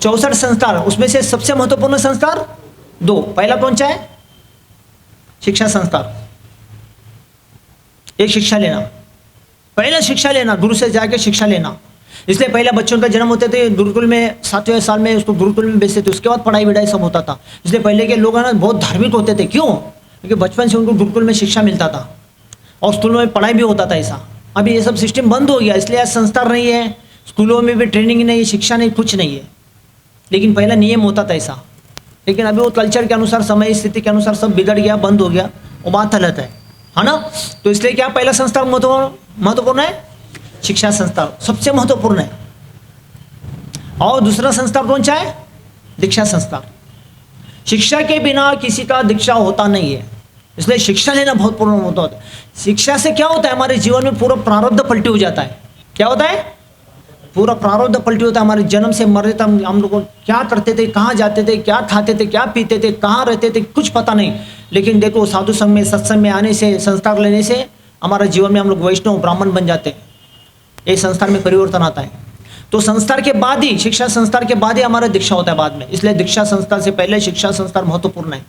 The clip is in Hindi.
64 संस्कार, उसमें से सबसे महत्वपूर्ण संस्कार 2। पहला कौन सा है? शिक्षा संस्कार। एक शिक्षा लेना, पहले शिक्षा लेना, गुरु से जाके शिक्षा लेना। इसलिए पहले बच्चों का जन्म होते थे गुरुकुल में, 7वें साल में उसको गुरुकुल में भेजते थे, उसके बाद पढ़ाई विढ़ाई सब होता था। इसलिए पहले के लोग ना बहुत धार्मिक होते थे। क्यों? क्योंकि बचपन से उनको गुरुकुल में शिक्षा मिलता था और स्कूलों में पढ़ाई भी होता था ऐसा। अभी ये सब सिस्टम बंद हो गया, इसलिए आज संस्कार नहीं है, स्कूलों में भी ट्रेनिंग नहीं है, शिक्षा नहीं, कुछ नहीं है। लेकिन पहला नियम होता था ऐसा। लेकिन अभी वो कल्चर के अनुसार, समय स्थिति के अनुसार सब बिगड़ गया, बंद हो गया, वो बात गलत है ना। तो इसलिए क्या पहला संस्कार महत्वपूर्ण है? शिक्षा संस्कार सबसे महत्वपूर्ण है। और दूसरा संस्कार कौन सा है? दीक्षा संस्कार। शिक्षा के बिना किसी का दीक्षा होता नहीं है, इसलिए शिक्षा लेना बहुत पूर्ण होता है। शिक्षा से क्या होता है? हमारे जीवन में पूरा प्रारब्ध पलटी हो जाता है। क्या होता है? पूरा प्रारब्ध पलटी होता है। हमारे जन्म से मरने तक हम लोग क्या करते थे, कहाँ जाते थे, क्या खाते थे, क्या पीते थे, कहाँ रहते थे, कुछ पता नहीं। लेकिन देखो, साधु संघ में, सत्संग में आने से, संस्कार लेने से हमारे जीवन में हम लोग वैष्णव ब्राह्मण बन जाते हैं। ये संस्कार में परिवर्तन आता है। तो संस्कार के बाद ही, शिक्षा संस्कार के बाद ही हमारा दीक्षा होता है बाद में। इसलिए दीक्षा संस्कार से पहले शिक्षा संस्कार महत्वपूर्ण है।